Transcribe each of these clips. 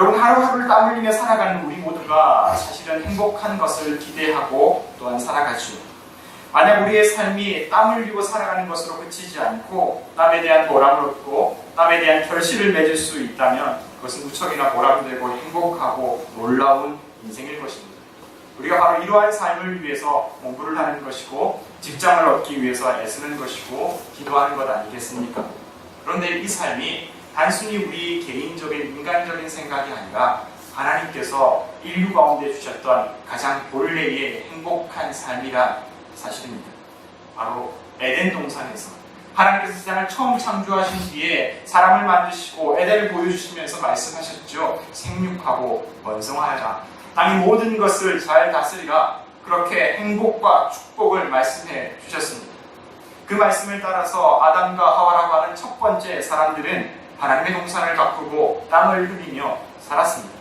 여러분, 하루하루를 땀 흘리며 살아가는 우리 모두가 사실은 행복한 것을 기대하고 또한 살아가죠. 만약 우리의 삶이 땀 흘리고 살아가는 것으로 그치지 않고 땀에 대한 보람을 얻고 땀에 대한 결실을 맺을 수 있다면 그것은 무척이나 보람되고 행복하고 놀라운 인생일 것입니다. 우리가 바로 이러한 삶을 위해서 공부를 하는 것이고 직장을 얻기 위해서 애쓰는 것이고 기도하는 것 아니겠습니까? 그런데 이 삶이 단순히 우리 개인적인 인간적인 생각이 아니라 하나님께서 인류 가운데 주셨던 가장 본래의 행복한 삶이란 사실입니다. 바로 에덴 동산에서 하나님께서 세상을 처음 창조하신 뒤에 사람을 만드시고 에덴을 보여주시면서 말씀하셨죠. 생육하고 번성하여라. 땅의 모든 것을 잘 다스리라. 그렇게 행복과 축복을 말씀해 주셨습니다. 그 말씀을 따라서 아담과 하와라고 하는 첫 번째 사람들은 하나님의 동산을 가꾸고 땀을 흘리며 살았습니다.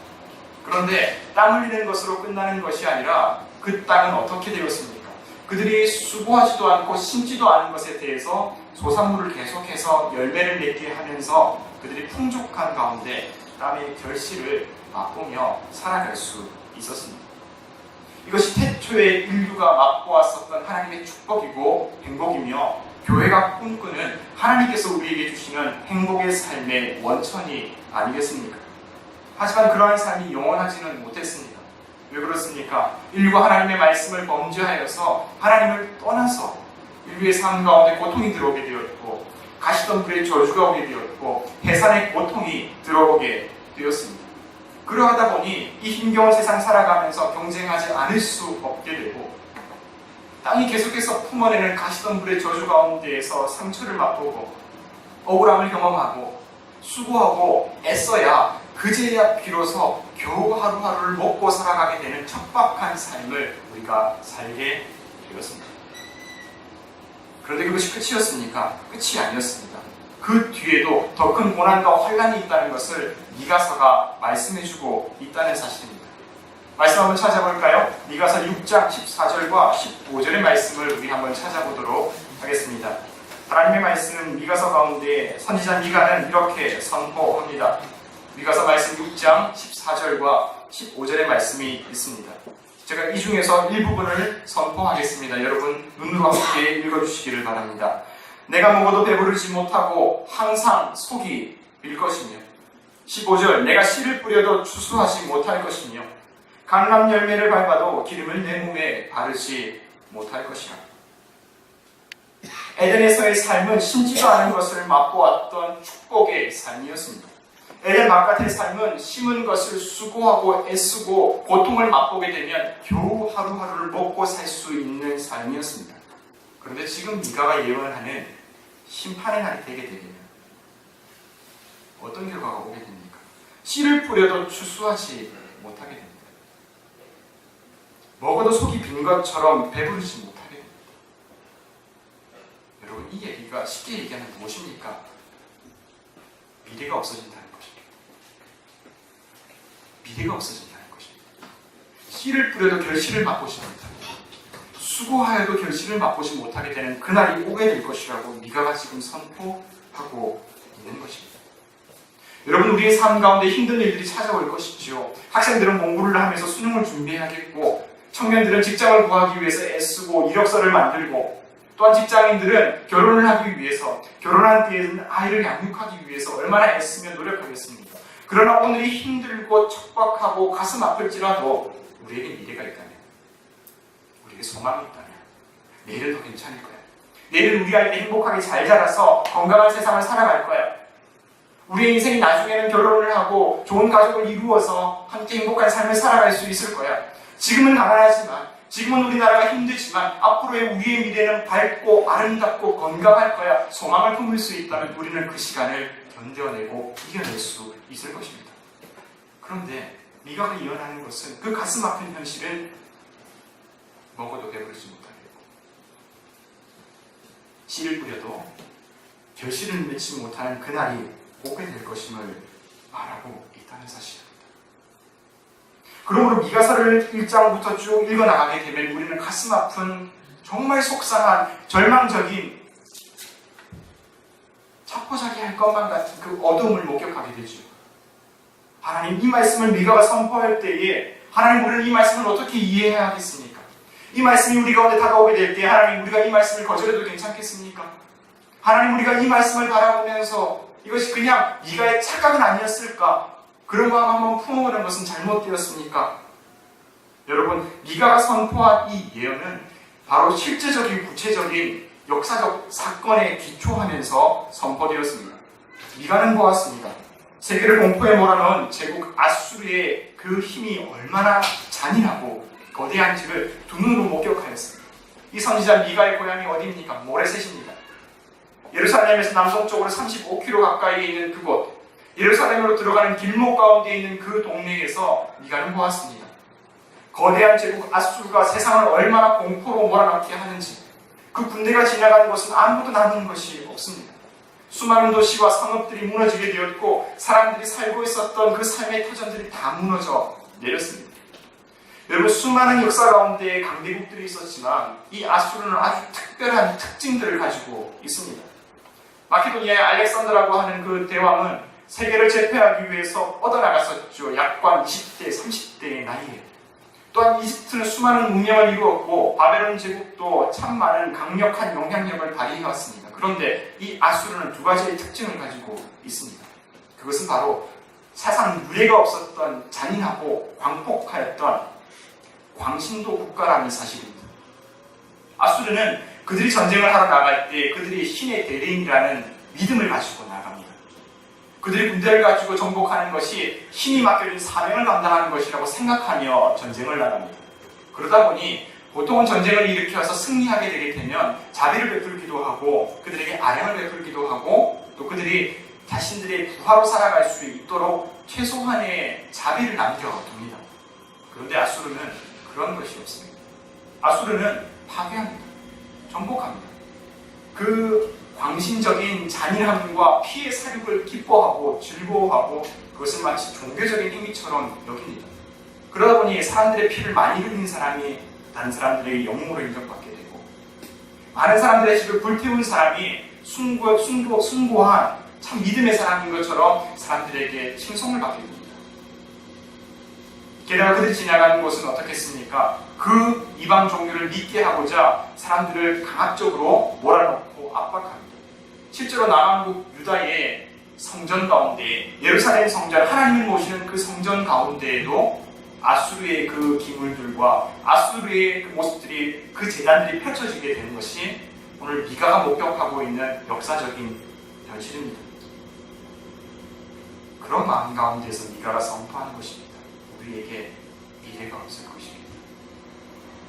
그런데 땀 흘리는 것으로 끝나는 것이 아니라 그 땅은 어떻게 되었습니까? 그들이 수고하지도 않고 심지도 않은 것에 대해서 소산물을 계속해서 열매를 맺게 하면서 그들이 풍족한 가운데 땀의 결실을 맛보며 살아갈 수 있었습니다. 이것이 태초에 인류가 맛보았었던 하나님의 축복이고 행복이며 교회가 꿈꾸는 하나님께서 우리에게 주시는 행복의 삶의 원천이 아니겠습니까? 하지만 그러한 삶이 영원하지는 못했습니다. 왜 그렇습니까? 인류가 하나님의 말씀을 범죄하여서 하나님을 떠나서 인류의 삶 가운데 고통이 들어오게 되었고 가시던 불에 저주가 오게 되었고 해산의 고통이 들어오게 되었습니다. 그러하다 보니 이 힘겨운 세상 살아가면서 경쟁하지 않을 수 없게 되고 땅이 계속해서 품어내는 가시던 불의 저주 가운데에서 상처를 맛보고 억울함을 경험하고 수고하고 애써야 그제야 비로소 겨우 하루하루를 먹고 살아가게 되는 척박한 삶을 우리가 살게 되었습니다. 그런데 그것이 끝이었습니까? 끝이 아니었습니다. 그 뒤에도 더 큰 고난과 환란이 있다는 것을 미가서가 말씀해주고 있다는 사실입니다. 말씀 한번 찾아볼까요? 미가서 6장 14절과 15절의 말씀을 우리 한번 찾아보도록 하겠습니다. 하나님의 말씀은 미가서 가운데 선지자 미가는 이렇게 선포합니다. 미가서 말씀 6장 14절과 15절의 말씀이 있습니다. 제가 이 중에서 일부분을 선포하겠습니다. 여러분 눈으로 함께 읽어주시기를 바랍니다. 내가 먹어도 배부르지 못하고 항상 속이 빌 것이며 15절 내가 씨를 뿌려도 추수하지 못할 것이며 강남 열매를 밟아도 기름을 내 몸에 바르지 못할 것이라. 에덴에서의 삶은 심지도 않은 것을 맛보았던 축복의 삶이었습니다. 에덴 바깥의 삶은 심은 것을 수고하고 애쓰고 고통을 맛보게 되면 겨우 하루하루를 먹고 살 수 있는 삶이었습니다. 그런데 지금 미가가 예언하는 심판의 날이 되게 되면 어떤 결과가 오게 됩니까? 씨를 뿌려도 추수하지 못하게 됩니다. 먹어도 속이 빈 것처럼 배부르지 못하게 됩니다. 여러분 이 얘기가 쉽게 얘기하면 무엇입니까? 미래가 없어진다는 것입니다. 미래가 없어진다는 것입니다. 씨를 뿌려도 결실을 맛보지 못합니다. 수고하여도 결실을 맛보지 못하게 되는 그날이 오게 될 것이라고 미가가 지금 선포하고 있는 것입니다. 여러분 우리의 삶 가운데 힘든 일들이 찾아올 것이죠. 학생들은 공부를 하면서 수능을 준비해야겠고 청년들은 직장을 구하기 위해서 애쓰고 이력서를 만들고 또한 직장인들은 결혼을 하기 위해서 결혼한 뒤에는 아이를 양육하기 위해서 얼마나 애쓰며 노력하겠습니까? 그러나 오늘이 힘들고 척박하고 가슴 아플지라도 우리에게 미래가 있다면 우리에게 소망이 있다면 내일은 더 괜찮을 거야. 내일은 우리 아이들이 행복하게 잘 자라서 건강한 세상을 살아갈 거야. 우리의 인생이 나중에는 결혼을 하고 좋은 가족을 이루어서 함께 행복한 삶을 살아갈 수 있을 거야. 지금은 가난하지만 지금은 우리나라가 힘들지만 앞으로의 우리의 미래는 밝고 아름답고 건강할 거야. 소망을 품을 수 있다면 우리는 그 시간을 견뎌내고 이겨낼 수 있을 것입니다. 그런데 미가가 예언하는 것은 그 가슴 아픈 현실은 먹어도 배부르지 못하겠고 씨를 뿌려도 결실을 맺지 못하는 그날이 오게 될 것임을 말하고 있다는 사실입니다. 그러므로 미가서를 1장부터 쭉 읽어나가게 되면 우리는 가슴 아픈 정말 속상한 절망적인 자포자기할 것만 같은 그 어둠을 목격하게 되죠. 하나님, 이 말씀을 미가가 선포할 때에 하나님, 우리는 이 말씀을 어떻게 이해해야 하겠습니까? 이 말씀이 우리 가운데 다가오게 될 때 하나님, 우리가 이 말씀을 거절해도 괜찮겠습니까? 하나님, 우리가 이 말씀을 바라보면서 이것이 그냥 미가의 착각은 아니었을까? 그런 마음 한번 품어보는 것은 잘못되었습니까? 여러분, 미가가 선포한 이 예언은 바로 실제적인 구체적인 역사적 사건에 기초하면서 선포되었습니다. 미가는 보았습니다. 세계를 공포에 몰아넣은 제국 아수르의 그 힘이 얼마나 잔인하고 거대한지를 두 눈으로 목격하였습니다. 이 선지자 미가의 고향이 어디입니까? 모레셋입니다. 예루살렘에서 남동쪽으로 35km 가까이에 있는 그곳, 예루살렘으로 들어가는 길목 가운데 있는 그 동네에서 미가는 보았습니다. 거대한 제국 아수르가 세상을 얼마나 공포로 몰아넣게 하는지, 그 군대가 지나가는 곳은 아무것도 남은 것이 없습니다. 수많은 도시와 성읍들이 무너지게 되었고 사람들이 살고 있었던 그 삶의 터전들이 다 무너져 내렸습니다. 여러분, 수많은 역사 가운데 강대국들이 있었지만 이 아수르는 아주 특별한 특징들을 가지고 있습니다. 마케도니아의 알렉산더라고 하는 그 대왕은 세계를 제패하기 위해서 뻗어나갔었죠. 약관 20대, 30대의 나이에. 또한 이집트는 수많은 문명을 이루었고 바벨론 제국도 참 많은 강력한 영향력을 발휘해왔습니다. 그런데 이 아수르는 두 가지의 특징을 가지고 있습니다. 그것은 바로 사상 유례가 없었던 잔인하고 광폭하였던 광신도 국가라는 사실입니다. 아수르는 그들이 전쟁을 하러 나갈 때 그들이 신의 대리인이라는 믿음을 가지고 나갑니다. 그들이 군대를 가지고 정복하는 것이 신이 맡겨진 사명을 감당하는 것이라고 생각하며 전쟁을 나갑니다. 그러다 보니 보통은 전쟁을 일으켜서 승리하게 되게 되면 자비를 베풀기도 하고 그들에게 아량을 베풀기도 하고 또 그들이 자신들의 부하로 살아갈 수 있도록 최소한의 자비를 남겨둡니다. 그런데 아수르는 그런 것이 없습니다. 아수르는 파괴합니다. 정복합니다. 그 광신적인 잔인함과 피해 사륙을 기뻐하고 즐거워하고 그것을 마치 종교적인 행위처럼 여깁니다. 그러다 보니 사람들의 피를 많이 흘린 사람이 다른 사람들의 영웅으로 인정받게 되고 많은 사람들의 집을 불태운 사람이 숭고한 참 믿음의 사람인 것처럼 사람들에게 칭송을 받게 됩니다. 게다가 그들이 지나가는 곳은 어떻겠습니까? 그 이방 종교를 믿게 하고자 사람들을 강압적으로 몰아넣고 압박합니다. 실제로 남한국 유다의 성전 가운데 예루살렘 성전, 하나님을 모시는 그 성전 가운데에도 아수르의 그 기물들과 아수르의 그 모습들이, 그 제단들이 펼쳐지게 되는 것이 오늘 미가가 목격하고 있는 역사적인 현실입니다. 그런 마음 가운데서 미가가 선포하는 것입니다. 우리에게 미래가 없을 것입니다.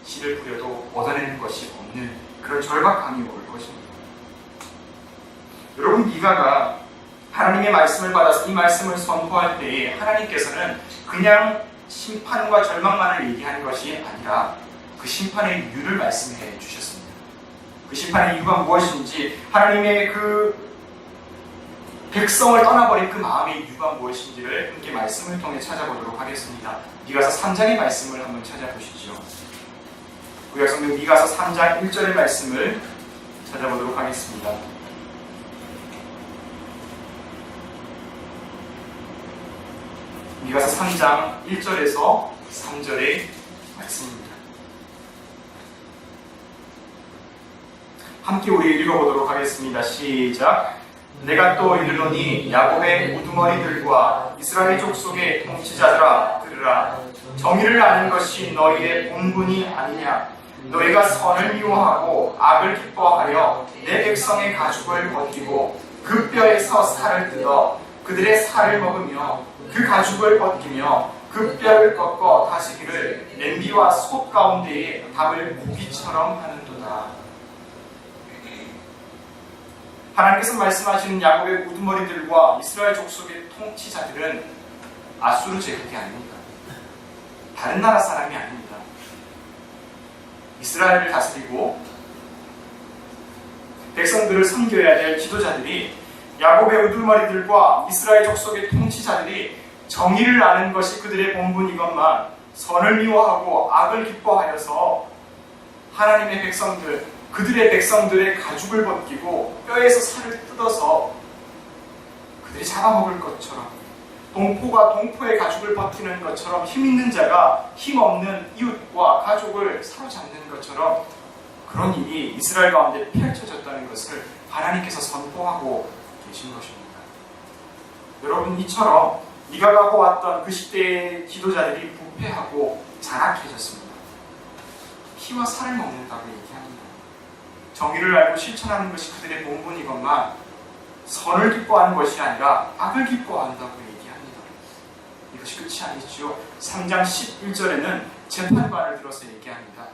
씨를 뿌려도 얻어내는 것이 없는 그런 절박함이 올 것입니다. 여러분, 미가가 하나님의 말씀을 받아서 이 말씀을 선포할 때에 하나님께서는 그냥 심판과 절망만을 얘기하는 것이 아니라 그 심판의 이유를 말씀해 주셨습니다. 그 심판의 이유가 무엇인지, 하나님의 그 백성을 떠나버린 그 마음의 이유가 무엇인지를 함께 말씀을 통해 찾아보도록 하겠습니다. 미가서 3장의 말씀을 한번 찾아보시죠. 구약 성경 미가서 3장 1절의 말씀을 찾아보도록 하겠습니다. 미가서 3장 1절에서 3절의 말씀입니다. 함께 우리 읽어보도록 하겠습니다. 시작. 내가 또 이르노니 야곱의 우두머리들과 이스라엘 족속의 통치자들아 들으라. 정의를 아는 것이 너희의 본분이 아니냐. 너희가 선을 미워하고 악을 기뻐하여 내 백성의 가죽을 벗기고 그 뼈에서 살을 뜯어 그들의 살을 먹으며 그 가죽을 벗기며 그 뼈를 꺾어 다시기를 냄비와 솥 가운데에 담을 고기처럼 하는도다. 하나님께서 말씀하시는 야곱의 우두머리들과 이스라엘 족속의 통치자들은 아수르 제국이 아닙니다. 다른 나라 사람이 아닙니다. 이스라엘을 다스리고 백성들을 섬겨야 될 지도자들이, 야곱의 우두머리들과 이스라엘 족속의 통치자들이 정의를 아는 것이 그들의 본분이건만 선을 미워하고 악을 기뻐하여서 하나님의 백성들, 그들의 백성들의 가죽을 벗기고 뼈에서 살을 뜯어서 그들이 잡아먹을 것처럼 동포가 동포의 가죽을 벗기는 것처럼 힘 있는 자가 힘없는 이웃과 가족을 사로잡는 것처럼 그런 일이 이스라엘 가운데 펼쳐졌다는 것을 하나님께서 선포하고 계신 것입니다. 여러분, 이처럼 미가가 보았던 그 시대의 지도자들이 부패하고 잔악해졌습니다. 피와 살을 먹는다고 얘기합니다. 정의를 알고 실천하는 것이 그들의 본분이건만 선을 기뻐하는 것이 아니라 악을 기뻐한다고 얘기합니다. 이것이 끝이 아니죠. 3장 11절에는 재판관을 들어서 얘기합니다.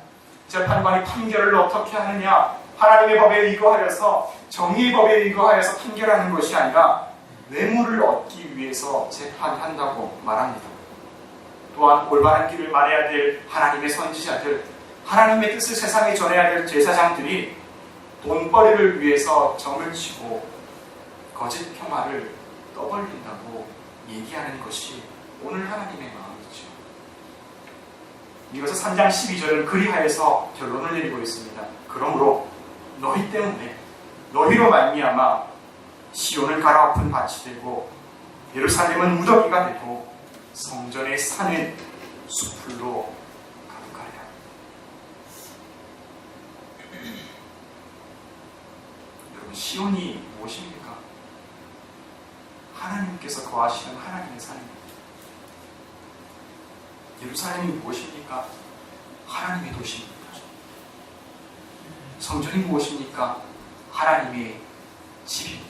재판관이 판결을 어떻게 하느냐? 하나님의 법에 의거하여서 정의의 법에 의거하여서 판결하는 것이 아니라 뇌물을 얻기 위해서 재판한다고 말합니다. 또한 올바른 길을 말해야 될 하나님의 선지자들, 하나님의 뜻을 세상에 전해야 될 제사장들이 돈벌이를 위해서 점을 치고 거짓 평화를 떠벌린다고 얘기하는 것이 오늘 하나님의 마음이죠. 이것을 3장 12절은 그리하여서 결론을 내리고 있습니다. 그러므로 너희 때문에 너희로 말미암아 시온은 갈아엎은 밭이 되고 예루살렘은 무더기가 되고 성전의 산은 수풀로 가득하리라. 여러분, 시온이 무엇입니까? 하나님께서 거하시는 하나님의 산입니다. 예루살렘이 무엇입니까? 하나님의 도시입니다. 성전이 무엇입니까? 하나님의 집입니다.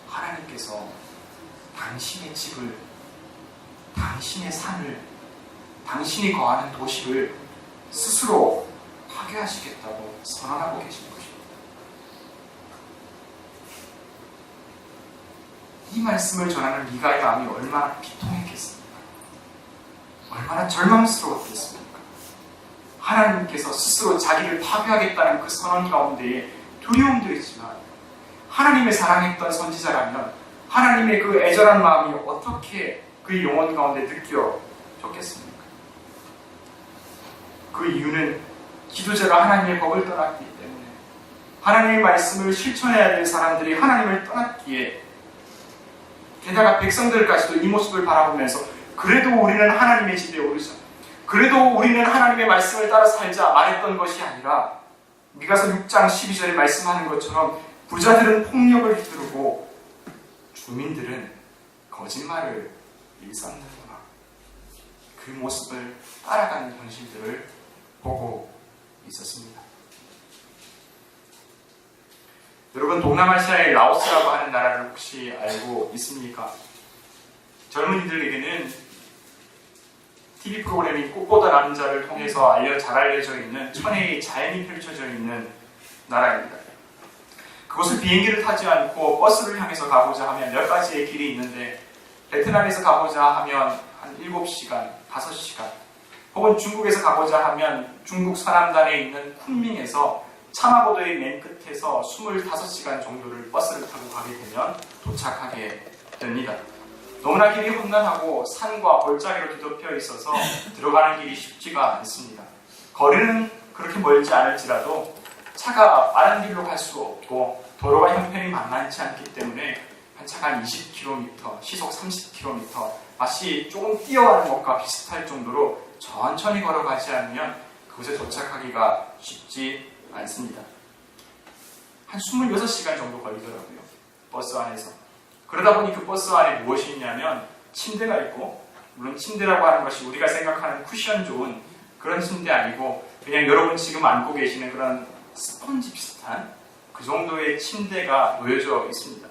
하나님께서 당신의 집을, 당신의 산을, 당신이 거하는 도시를 스스로 파괴하시겠다고 선언하고 계신 것입니다. 이 말씀을 전하는 미가의 마음이 얼마나 비통했겠습니까? 얼마나 절망스러웠겠습니까? 하나님께서 스스로 자기를 파괴하겠다는 그 선언 가운데에 두려움도 있지만 하나님의 사랑했던 선지자라면 하나님의 그 애절한 마음이 어떻게 그 영혼 가운데 느껴졌겠습니까? 그 이유는 지도자가 하나님의 법을 떠났기 때문에 하나님의 말씀을 실천해야 될 사람들이 하나님을 떠났기에 게다가 백성들까지도 이 모습을 바라보면서 그래도 우리는 하나님의 집에 오르자, 그래도 우리는 하나님의 말씀을 따라 살자 말했던 것이 아니라 미가서 6장 12절에 말씀하는 것처럼 부자들은 폭력을 휘두르고 주민들은 거짓말을 일삼는구나. 그 모습을 따라가는 현실들을 보고 있었습니다. 여러분, 동남아시아의 라오스라고 하는 나라를 혹시 알고 있습니까? 젊은이들에게는 TV 프로그램인 꽃보다 남자를 통해서 잘 알려져 있는 천혜의 자연이 펼쳐져 있는 나라입니다. 그곳을 비행기를 타지 않고 버스를 향해서 가보자 하면 몇 가지의 길이 있는데 베트남에서 가보자 하면 한 7시간, 5시간, 혹은 중국에서 가보자 하면 중국 서남단에 있는 쿤밍에서 차마고도의 맨 끝에서 25시간 정도를 버스를 타고 가게 되면 도착하게 됩니다. 너무나 길이 험난하고 산과 골짜기로 뒤덮여 있어서 들어가는 길이 쉽지가 않습니다. 거리는 그렇게 멀지 않을지라도 차가 빠른 길로 갈 수 없고 도로가 형편이 만만치 않기 때문에 한 차가 한 20km, 시속 30km, 마치 조금 뛰어가는 것과 비슷할 정도로 천천히 걸어가지 않으면 그곳에 도착하기가 쉽지 않습니다. 한 26시간 정도 걸리더라고요. 버스 안에서. 그러다 보니 그 버스 안에 무엇이 있냐면 침대가 있고, 물론 침대라고 하는 것이 우리가 생각하는 쿠션 좋은 그런 침대 아니고 그냥 여러분 지금 앉고 계시는 그런 스펀지 비슷한 그 정도의 침대가 놓여져 있습니다.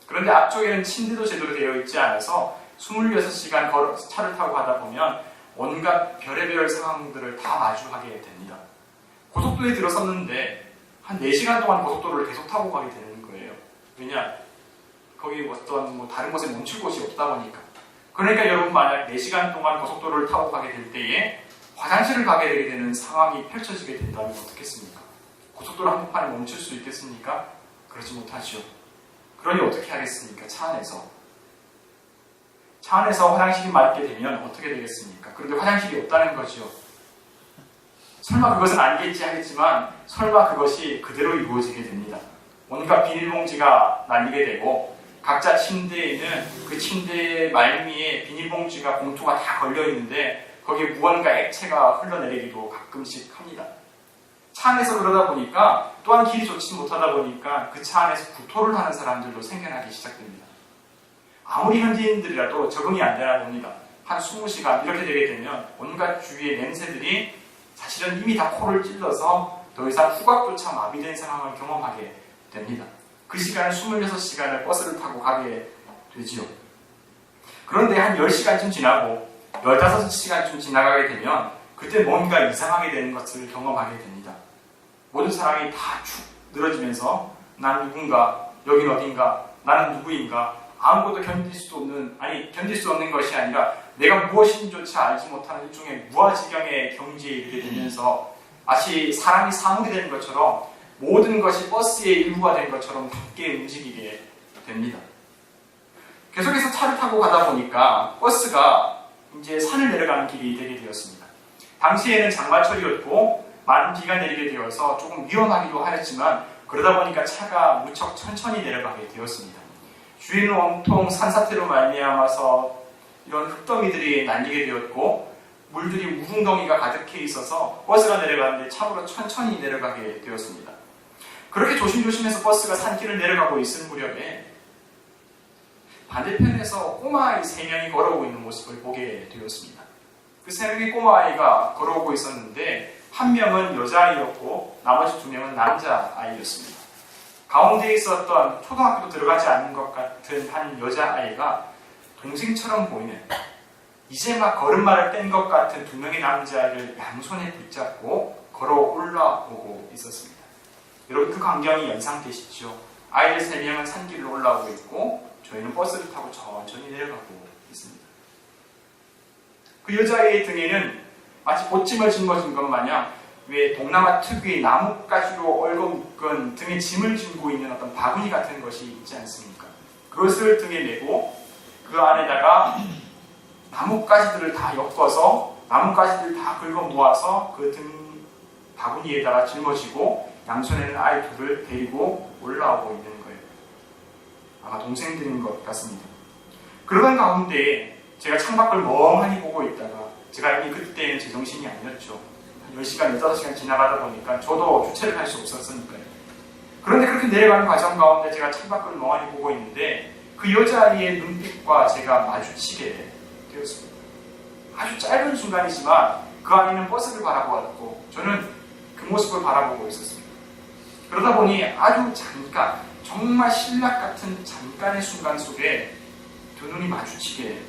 그런데 앞쪽에는 침대도 제대로 되어 있지 않아서 26시간 차를 타고 가다 보면 온갖 별의별 상황들을 다 마주하게 됩니다. 고속도로에 들어섰는데 한 4시간 동안 고속도로를 계속 타고 가게 되는 거예요. 왜냐? 거기 어떤 다른 곳에 멈출 곳이 없다 보니까. 그러니까 여러분 만약 4시간 동안 고속도로를 타고 가게 될 때에 화장실을 가게 되게 되는 상황이 펼쳐지게 된다면 어떻겠습니까? 고속도로 한복판에 멈출 수 있겠습니까? 그러지 못하죠. 그러니 어떻게 하겠습니까? 차 안에서 화장실이 맞게 되면 어떻게 되겠습니까? 그런데 화장실이 없다는 거죠. 설마 그것은 아니겠지 하겠지만 설마 그것이 그대로 이루어지게 됩니다. 온갖 비닐봉지가 날리게 되고 각자 침대에는 그 침대 말미에 비닐봉지가 봉투가 다 걸려 있는데 거기에 무언가 액체가 흘러내리기도 가끔씩 합니다. 차 안에서 그러다 보니까 또한 길이 좋지 못하다 보니까 그 차 안에서 구토를 하는 사람들도 생겨나기 시작됩니다. 아무리 현지인들이라도 적응이 안 되나 봅니다. 한 20시간 이렇게 되게 되면 온갖 주위의 냄새들이 사실은 이미 다 코를 찔러서 더 이상 후각조차 마비된 상황을 경험하게 됩니다. 그 시간은 26시간을 버스를 타고 가게 되지요. 그런데 한 10시간쯤 지나고 15시간쯤 지나가게 되면 그때 뭔가 이상하게 되는 것을 경험하게 됩니다. 모든 사람이 다 축 늘어지면서 난 누군가, 여긴 어딘가, 나는 누구인가, 아무것도 견딜 수 없는 것이 아니라 내가 무엇인지조차 알지 못하는 일종의 무아지경의 경지에 이르게 되면서 마치 사람이 사물이 되는 것처럼 모든 것이 버스의 일부가 된 것처럼 함께 움직이게 됩니다. 계속해서 차를 타고 가다 보니까 버스가 이제 산을 내려가는 길이 되게 되었습니다. 당시에는 장마철이었고 많은 비가 내리게 되어서 조금 위험하기도 하였지만 그러다 보니까 차가 무척 천천히 내려가게 되었습니다. 주위는 온통 산사태로 말미암아서 이런 흙더미들이 날리게 되었고 물들이 우웅덩이가 가득해 있어서 버스가 내려가는데 참으로 천천히 내려가게 되었습니다. 그렇게 조심조심해서 버스가 산길을 내려가고 있을 무렵에 반대편에서 꼬마아이 3명이 걸어오고 있는 모습을 보게 되었습니다. 그 3명의 꼬마아이가 걸어오고 있었는데 한 명은 여자아이였고 나머지 2명은 남자아이였습니다. 가운데 있었던 초등학교도 들어가지 않는 것 같은 한 여자아이가 동생처럼 보이는 이제 막 걸음마를 뗀 것 같은 2명의 남자아이를 양손에 붙잡고 걸어 올라오고 있었습니다. 여러분 그 광경이 연상되시죠? 아이들 3명은 산길로 올라오고 있고 저희는 버스를 타고 천천히 내려가고 있습니다. 그 여자아이의 등에는 마치 보침을 짊어진 것 마냥 왜 동남아 특유의 나뭇가지로 얽어묶은 등에 짐을 지고 있는 어떤 바구니 같은 것이 있지 않습니까? 그것을 등에 메고 그 안에다가 나뭇가지들을 다 엮어서 나뭇가지들을 다 긁어 모아서 그 등 바구니에다가 짊어지고 양손에는 아이 둘을 데리고 올라오고 있는 거예요. 아마 동생들인 것 같습니다. 그러던 가운데 제가 창밖을 멍하니 보고 있다가 제가 이미 그때는 제정신이 아니었죠. 10시간, 15시간 지나가다 보니까 저도 주체를 할 수 없었으니까요. 그런데 그렇게 내려가는 과정 가운데 제가 창밖을 멍하니 보고 있는데 그 여자아이의 눈빛과 제가 마주치게 되었습니다. 아주 짧은 순간이지만 그 아이는 버스를 바라보았고 저는 그 모습을 바라보고 있었습니다. 그러다 보니 아주 잠깐, 정말 신락 같은 잠깐의 순간 속에 두 눈이 마주치게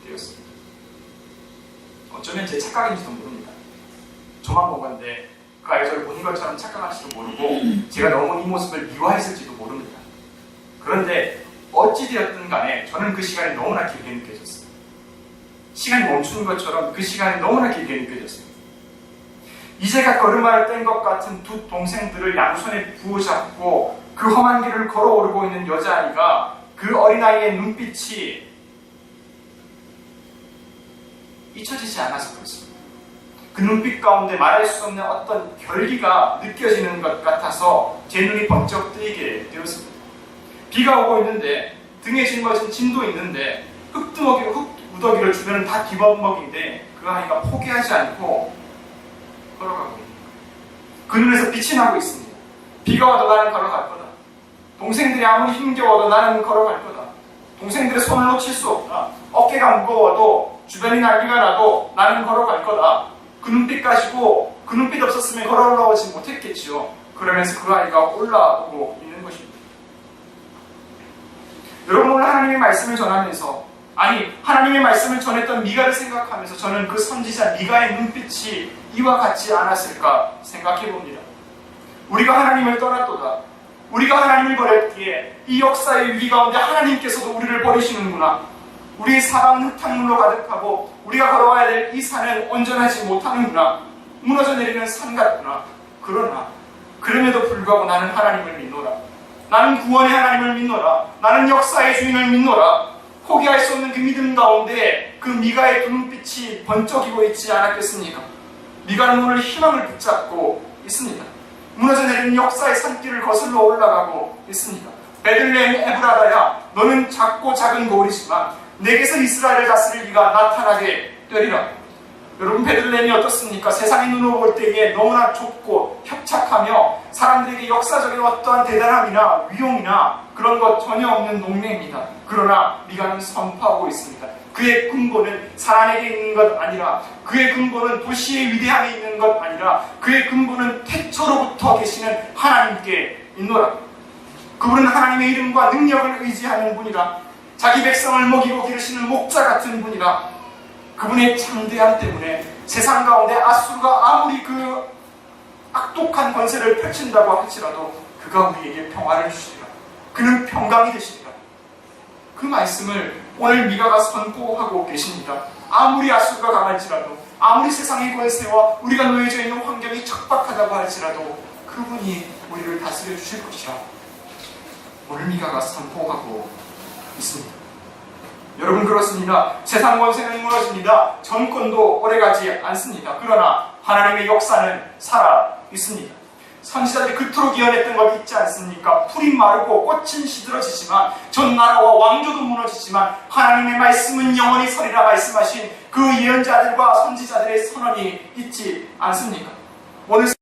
되었습니다. 어쩌면 제 착각인지도 모릅니다. 저만 본 건데 그 아이가 저를 본 것처럼 착각할지도 모르고 제가 너무 이 모습을 미워했을지도 모릅니다. 그런데 어찌되었든 간에 저는 그 시간이 너무나 길게 느껴졌습니다. 시간이 멈추는 것처럼 그 시간이 너무나 길게 느껴졌습니다. 이제가 걸음마를 뗀 것 같은 두 동생들을 양손에 부어잡고 그 험한 길을 걸어오르고 있는 여자아이가 그 어린아이의 눈빛이 잊혀지지 않아서 그렇습니다. 그 눈빛 가운데 말할 수 없는 어떤 결기가 느껴지는 것 같아서 제 눈이 번쩍 뜨이게 되었습니다. 비가 오고 있는데 등에 짊어진 짐도 있는데 흙무더기를 주변은 다 뒤범벅인데 그 아이가 포기하지 않고 걸어가고 있는 거예요. 그 눈에서 빛이 나고 있습니다. 비가 와도 나는 걸어갈 거다. 동생들이 아무리 힘겨워도 나는 걸어갈 거다. 동생들의 손을 놓칠 수 없다. 어깨가 무거워도 주변이 난리가 나도 나는 걸어갈 거다. 그 눈빛 가지고 그 눈빛 없었으면 걸어 올라오지 못했겠지요. 그러면서 그 아이가 올라오고 있는 것입니다. 여러분 오늘 하나님의 말씀을 전하면서 하나님의 말씀을 전했던 미가를 생각하면서 저는 그 선지자 미가의 눈빛이 이와 같지 않았을까 생각해 봅니다. 우리가 하나님을 떠났도다. 우리가 하나님을 버렸기에 이 역사의 위기 가운데 하나님께서도 우리를 버리시는구나. 우리의 사방은 흙탕물로 가득하고 우리가 걸어와야 될 이 산은 온전하지 못하는구나. 무너져 내리는 산 같구나. 그러나 그럼에도 불구하고 나는 하나님을 믿노라. 나는 구원의 하나님을 믿노라. 나는 역사의 주인을 믿노라. 포기할 수 없는 그 믿음 가운데 그 미가의 두 눈빛이 번쩍이고 있지 않았겠습니까? 미가는 오늘 희망을 붙잡고 있습니다. 무너져 내리는 역사의 산길을 거슬러 올라가고 있습니다. 베들레헴 에브라다야, 너는 작고 작은 고을이지만 내게서 이스라엘을 다스릴 이가 나타나게 되리라. 여러분, 베들레헴이 어떻습니까? 세상의 눈으로 볼 때에 너무나 좁고 협착하며 사람들에게 역사적인 어떠한 대단함이나 위용이나 그런 것 전혀 없는 동네입니다. 그러나 미가는 선포하고 있습니다. 그의 근본은 사람에게 있는 것 아니라, 그의 근본은 도시의 위대함에 있는 것 아니라, 그의 근본은 태초로부터 계시는 하나님께 있노라. 그분은 하나님의 이름과 능력을 의지하는 분이라, 자기 백성을 먹이고 기르시는 목자 같은 분이라, 그분의 창대함 때문에 세상 가운데 아수르가 아무리 그 악독한 권세를 펼친다고 할지라도 그가 우리에게 평화를 주시리라. 그는 평강이 되시리라. 그 말씀을 오늘 미가가 선포하고 계십니다. 아무리 아수르가 강할지라도, 아무리 세상의 권세와 우리가 놓여져 있는 환경이 척박하다고 할지라도 그분이 우리를 다스려 주실 것이라 오늘 미가가 선포하고 있습니다. 여러분, 그렇습니다. 세상 권세는 무너집니다. 정권도 오래가지 않습니다. 그러나 하나님의 역사는 살아 있습니다. 선지자들이 그토록 예언했던 것 있지 않습니까? 풀이 마르고 꽃은 시들어지지만, 전 나라와 왕조도 무너지지만 하나님의 말씀은 영원히 서리라 말씀하신 그 예언자들과 선지자들의 선언이 있지 않습니까? 오늘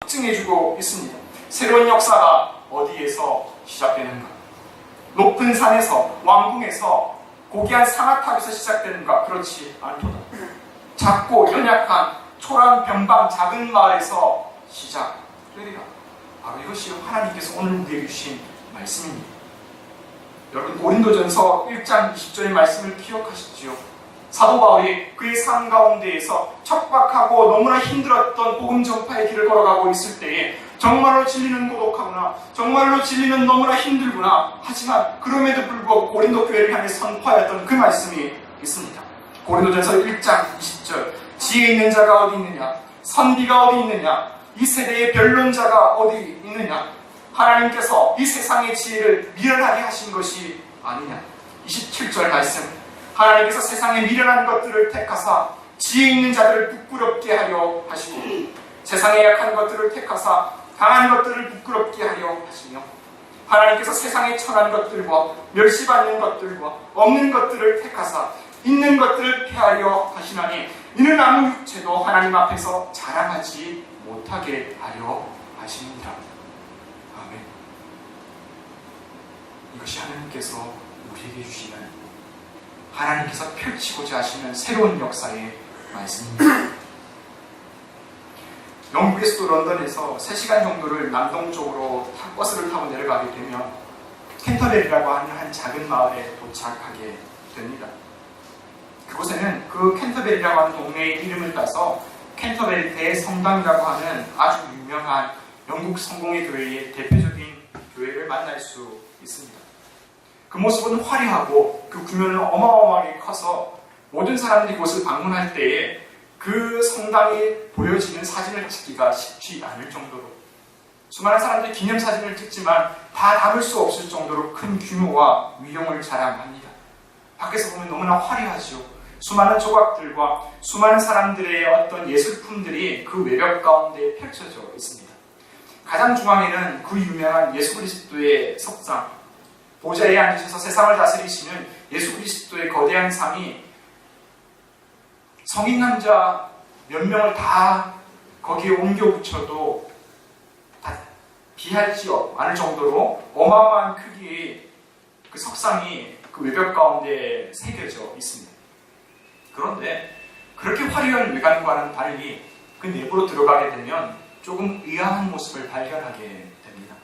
증해주고 있습니다. 새로운 역사가 어디에서 시작되는가? 높은 산에서, 왕궁에서, 고귀한 상아탑에서 시작되는가? 그렇지 않도다. 작고 연약한 초라한 변방 작은 마을에서 시작되리라. 바로 이것이 하나님께서 오늘 우리에게 주신 말씀입니다. 여러분, 고린도전서 1장 20절의 말씀을 기억하시지요. 사도 바울이 그의 삶 가운데에서 척박하고 너무나 힘들었던 복음 전파의 길을 걸어가고 있을 때에 정말로 진리는 고독하구나, 정말로 진리는 너무나 힘들구나, 하지만 그럼에도 불구하고 고린도 교회를 향해 선포하였던 그 말씀이 있습니다. 고린도전서 1장 20절, 지혜 있는 자가 어디 있느냐, 선비가 어디 있느냐, 이 세대의 변론자가 어디 있느냐, 하나님께서 이 세상의 지혜를 미련하게 하신 것이 아니냐. 27절 말씀, 하나님께서 세상에 미련한 것들을 택하사 지혜 있는 자들을 부끄럽게 하려 하시고, 세상에 약한 것들을 택하사 강한 것들을 부끄럽게 하려 하시며, 하나님께서 세상에 천한 것들과 멸시받는 것들과 없는 것들을 택하사 있는 것들을 폐하려 하시나니, 이는 아무 육체도 하나님 앞에서 자랑하지 못하게 하려 하십니다. 아멘. 이것이 하나님께서 우리에게 주시는, 하나님께서 펼치고자 하시는 새로운 역사의 말씀입니다. 영국에서도 런던에서 3시간 정도를 남동쪽으로 버스를 타고 내려가게 되면 캔터베리라고 하는 한 작은 마을에 도착하게 됩니다. 그곳에는 그 캔터베리라고 하는 동네의 이름을 따서 캔터베리 대성당이라고 하는 아주 유명한 영국 성공의 교회의 대표적인 교회를 만날 수 있습니다. 그 모습은 화려하고 그 규모는 어마어마하게 커서 모든 사람들이 그곳을 방문할 때에 그 성당이 보여지는 사진을 찍기가 쉽지 않을 정도로, 수많은 사람들이 기념사진을 찍지만 다 담을 수 없을 정도로 큰 규모와 위용을 자랑합니다. 밖에서 보면 너무나 화려하죠. 수많은 조각들과 수많은 사람들의 어떤 예술품들이 그 외벽 가운데 펼쳐져 있습니다. 가장 중앙에는 그 유명한 예수 그리스도의 석상, 보좌에 앉으셔서 세상을 다스리시는 예수 그리스도의 거대한 상이 성인 남자 몇 명을 다 거기에 옮겨 붙여도 다 비할지 않을 정도로 어마어마한 크기의 그 석상이 그 외벽 가운데 새겨져 있습니다. 그런데 그렇게 화려한 외관과는 달리 그 내부로 들어가게 되면 조금 의아한 모습을 발견하게 됩니다.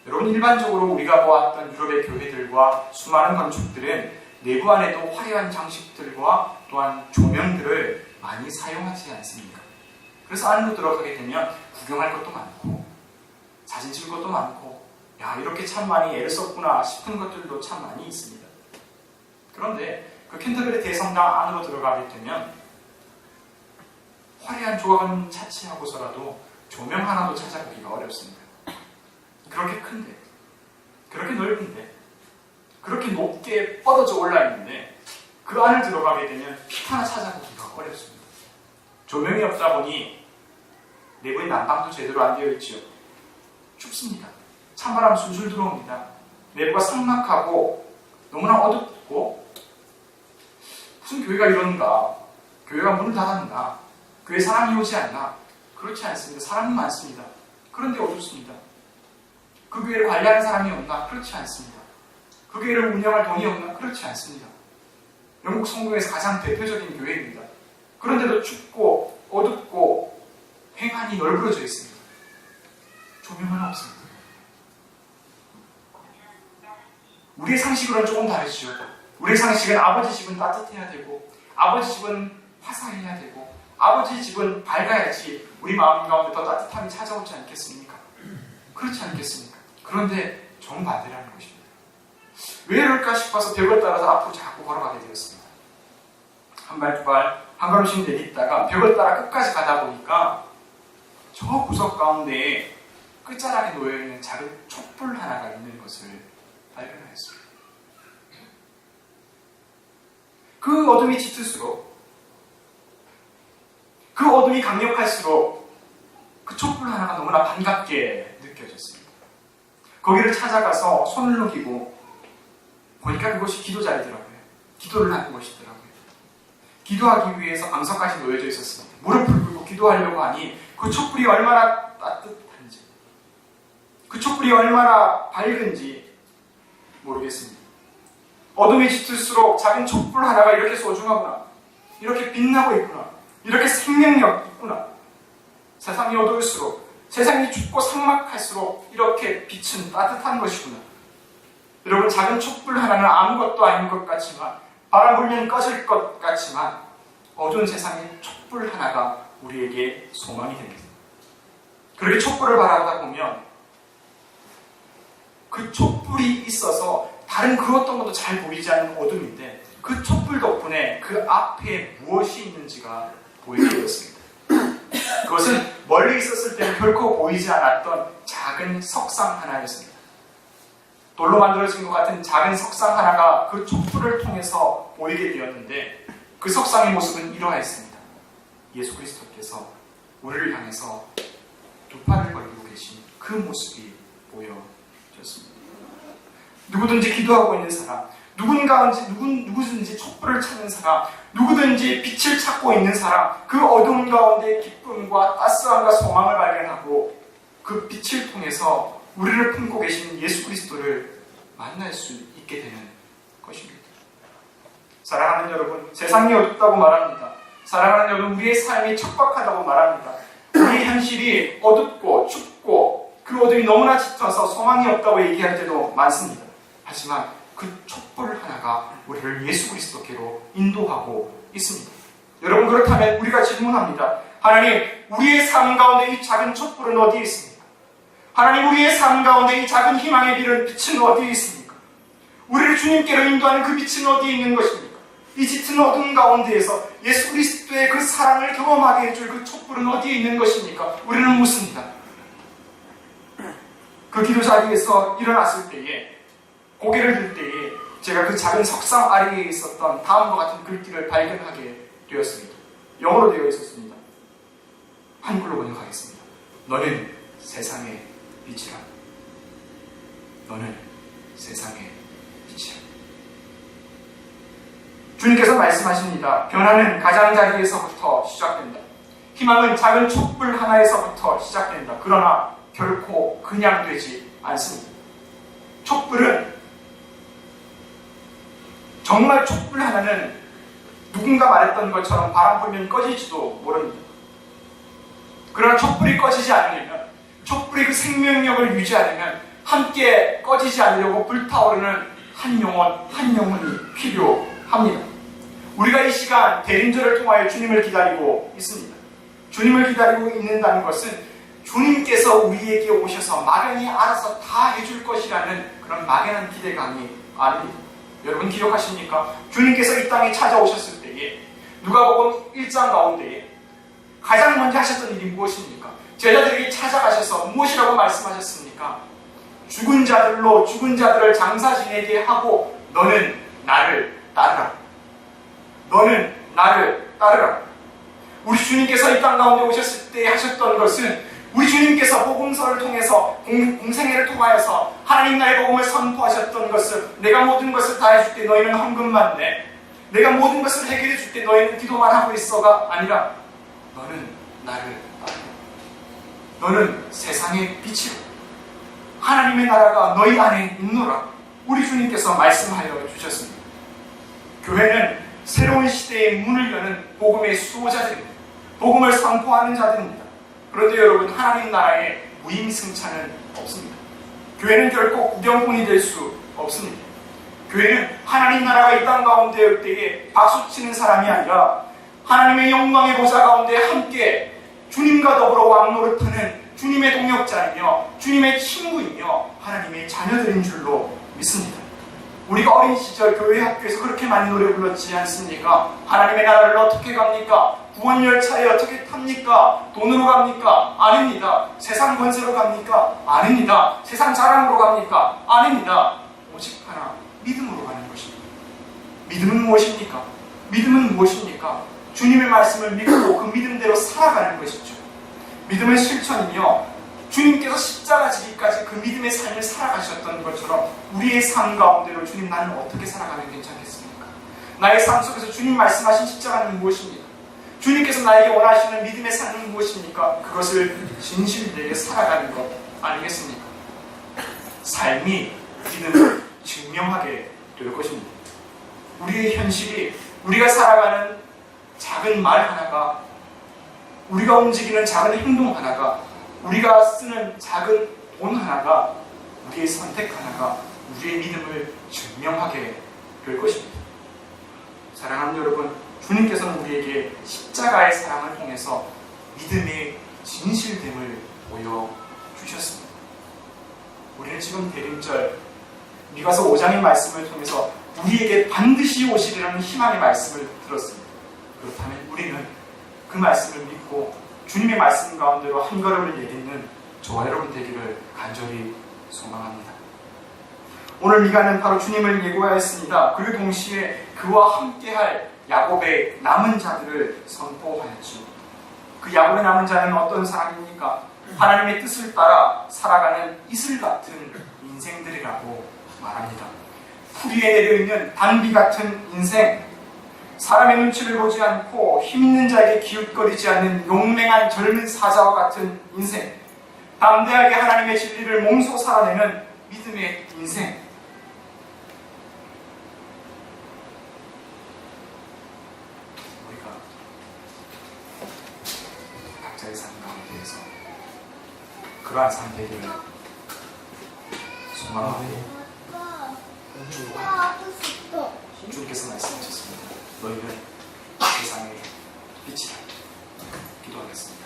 여러분, 일반적으로 우리가 보았던 유럽의 교회들과 수많은 건축들은 내부 안에도 화려한 장식들과 또한 조명들을 많이 사용하지 않습니다. 그래서 안으로 들어가게 되면 구경할 것도 많고 사진 찍을 것도 많고, 야, 이렇게 참 많이 애를 썼구나 싶은 것들도 참 많이 있습니다. 그런데 그 캔터베리 대성당 안으로 들어가게 되면 화려한 조각은 차치하고서라도 조명 하나도 찾아보기가 어렵습니다. 그렇게 큰데, 그렇게 넓은데, 그렇게 높게 뻗어져 올라 있는데 그 안을 들어가게 되면 빛 하나 찾아보기가 어렵습니다. 조명이 없다 보니 내부의 난방도 제대로 안 되어 있지요. 춥습니다. 찬바람 술술 들어옵니다. 내부가 삭막하고 너무나 어둡고 무슨 교회가 이런가? 교회가 문을 닫았나? 교회에 사람이 오지 않나? 그렇지 않습니다. 사람은 많습니다. 그런데 어둡습니다. 그 교회를 관리하는 사람이 없나? 그렇지 않습니다. 그 교회를 운영할 돈이 없나? 그렇지 않습니다. 영국 성공에서 가장 대표적인 교회입니다. 그런데도 춥고 어둡고 횡한이 널브러져 있습니다. 조명은 없습니다. 우리의 상식으로는 조금 다르죠. 우리의 상식은 아버지 집은 따뜻해야 되고 아버지 집은 화사해야 되고 아버지 집은 밝아야지 우리 마음 가운데 더 따뜻함이 찾아오지 않겠습니까? 그렇지 않겠습니까? 그런데 정반대라는 것입니다. 왜 이럴까 싶어서 벽을 따라서 앞으로 자꾸 걸어가게 되었습니다. 한 발, 두 발, 한 걸음씩 내딛다가 벽을 따라 끝까지 가다 보니까 저 구석 가운데에 끝자락에 놓여있는 작은 촛불 하나가 있는 것을 발견하였습니다. 그 어둠이 짙을수록 그 어둠이 강력할수록 그 촛불 하나가 너무나 반갑게 느껴졌습니다. 거기를 찾아가서 손을 녹이고 보니까 그곳이 기도 자리더라고요. 기도를 하는 곳이더라고요. 기도하기 위해서 방석까지 놓여져 있었습니다. 무릎을 꿇고 기도하려고 하니 그 촛불이 얼마나 따뜻한지 그 촛불이 얼마나 밝은지 모르겠습니다. 어둠이 짙을수록 작은 촛불 하나가 이렇게 소중하구나, 이렇게 빛나고 있구나, 이렇게 생명력 있구나. 세상이 어두울수록, 세상이 춥고 삭막할수록 이렇게 빛은 따뜻한 것이구나. 여러분, 작은 촛불 하나는 아무것도 아닌 것 같지만, 바람 불면 꺼질 것 같지만 어두운 세상에 촛불 하나가 우리에게 소망이 됩니다. 그렇게 촛불을 바라보다 보면 그 촛불이 있어서 다른 그 어떤 것도 잘 보이지 않는 어둠인데 그 촛불 덕분에 그 앞에 무엇이 있는지가 보이게 되었습니다. 그것은 멀리 있었을 때는 결코 보이지 않았던 작은 석상 하나였습니다. 돌로 만들어진 것 같은 작은 석상 하나가 그 촛불을 통해서 보이게 되었는데 그 석상의 모습은 이러했습니다. 예수 그리스도께서 우리를 향해서 두 팔을 벌리고 계신 그 모습이 보여졌습니다. 누구든지 기도하고 있는 사람, 누구든지 촛불을 찾는 사람, 누구든지 빛을 찾고 있는 사람, 그 어둠 가운데 기쁨과 따스함과 소망을 발견하고 그 빛을 통해서 우리를 품고 계신 예수 그리스도를 만날 수 있게 되는 것입니다. 사랑하는 여러분, 세상이 어둡다고 말합니다. 사랑하는 여러분, 우리의 삶이 척박하다고 말합니다. 우리 현실이 어둡고 춥고 그 어둠이 너무나 짙어서 소망이 없다고 얘기할 때도 많습니다. 하지만 그 촛불 하나가 우리를 예수 그리스도께로 인도하고 있습니다. 여러분, 그렇다면 우리가 질문합니다. 하나님, 우리의 삶 가운데 이 작은 촛불은 어디에 있습니까? 하나님, 우리의 삶 가운데 이 작은 희망의 빛은 어디에 있습니까? 우리를 주님께로 인도하는 그 빛은 어디에 있는 것입니까? 이 짙은 어둠 가운데에서 예수 그리스도의 그 사랑을 경험하게 해줄 그 촛불은 어디에 있는 것입니까? 우리는 묻습니다. 그 기도 자리에서 일어났을 때에, 고개를 들 때에 제가 그 작은 석상 아래에 있었던 다음과 같은 글귀를 발견하게 되었습니다. 영어로 되어 있었습니다. 한글로 번역하겠습니다. 너는 세상의 빛이라. 너는 세상의 빛이라. 주님께서 말씀하십니다. 변화는 가장자리에서부터 시작된다. 희망은 작은 촛불 하나에서부터 시작된다. 그러나 결코 그냥 되지 않습니다. 촛불은, 정말 촛불 하나는 누군가 말했던 것처럼 바람 불면 꺼질지도 모릅니다. 그러나 촛불이 꺼지지 않으려면, 촛불의 그 생명력을 유지하려면 함께 꺼지지 않으려고 불타오르는 한 영혼, 한 영혼이 필요합니다. 우리가 이 시간 대림절을 통하여 주님을 기다리고 있습니다. 주님을 기다리고 있는다는 것은 주님께서 우리에게 오셔서 막연히 알아서 다 해줄 것이라는 그런 막연한 기대감이 아닙니다. 여러분 기억하십니까? 주님께서 이 땅에 찾아오셨을 때에 누가복음 1장 가운데에 가장 먼저 하셨던 일이 무엇입니까? 제자들에게 찾아가셔서 무엇이라고 말씀하셨습니까? 죽은 자들을 장사 지내게 하고 너는 나를 따르라. 너는 나를 따르라. 우리 주님께서 이 땅 가운데 오셨을 때 하셨던 것은 우리 주님께서 복음서를 통해서 공생애를 통하여서 하나님 나라의 복음을 선포하셨던 것을 내가 모든 것을 다 해줄게 너희는 헌금만 내, 내가 모든 것을 해결해 줄게 너희는 기도만 하고 있어가 아니라 너는 나를 알아. 너는 세상의 빛이로 하나님의 나라가 너희 안에 있노라. 우리 주님께서 말씀하여 주셨습니다. 교회는 새로운 시대의 문을 여는 복음의 수호자들입니다. 복음을 선포하는 자들입니다. 그런데 여러분, 하나님 나라에 무임승차는 없습니다. 교회는 결코 구경꾼이 될 수 없습니다. 교회는 하나님 나라가 이 땅 가운데 올 때에 박수치는 사람이 아니라 하나님의 영광의 보좌 가운데 함께 주님과 더불어 왕노릇하는 주님의 동역자이며 주님의 친구이며 하나님의 자녀들인 줄로 믿습니다. 우리가 어린 시절 교회 학교에서 그렇게 많이 노래 불렀지 않습니까? 하나님의 나라를 어떻게 갑니까? 구원 열차에 어떻게 탑니까? 돈으로 갑니까? 아닙니다. 세상 권세로 갑니까? 아닙니다. 세상 자랑으로 갑니까? 아닙니다. 오직 하나, 믿음으로 가는 것입니다. 믿음은 무엇입니까? 믿음은 무엇입니까? 주님의 말씀을 믿고 그 믿음대로 살아가는 것이죠. 믿음은 실천이며 주님께서 십자가 지기까지 그 믿음의 삶을 살아가셨던 것처럼 우리의 삶 가운데로 주님, 나는 어떻게 살아가면 괜찮겠습니까? 나의 삶 속에서 주님 말씀하신 십자가는 무엇입니까? 주님께서 나에게 원하시는 믿음의 삶은 무엇입니까? 그것을 진실되게 살아가는 것 아니겠습니까? 삶이 믿음을 증명하게 될 것입니다. 우리의 현실이, 우리가 살아가는 작은 말 하나가, 우리가 움직이는 작은 행동 하나가, 우리가 쓰는 작은 돈 하나가, 우리의 선택 하나가 우리의 믿음을 증명하게 될 것입니다. 사랑하는 여러분, 주님께서는 우리에게 십자가의 사랑을 통해서 믿음의 진실됨을 보여주셨습니다. 우리는 지금 대림절 미가서 5장의 말씀을 통해서 우리에게 반드시 오시리라는 희망의 말씀을 들었습니다. 그렇다면 우리는 그 말씀을 믿고 주님의 말씀 가운데로 한 걸음을 내딛는 저와 여러분 되기를 간절히 소망합니다. 오늘 미가는 바로 주님을 예고하였습니다. 그리고 동시에 그와 함께할 야곱의 남은 자들을 선포하였죠. 그 야곱의 남은 자는 어떤 사람입니까? 하나님의 뜻을 따라 살아가는 이슬 같은 인생들이라고 말합니다. 풀 위에 내려있는 단비 같은 인생, 사람의 눈치를 보지 않고 힘있는 자에게 기웃거리지 않는 용맹한 젊은 사자와 같은 인생, 담대하게 하나님의 진리를 몸소 살아내는 믿음의 인생. 우리가 각자의 삶 가운데에서 그러한 삶 되기를 소망하고 주님께서 말씀하셨습니다. 너희는 세상의 빛이다. 기도하겠습니다.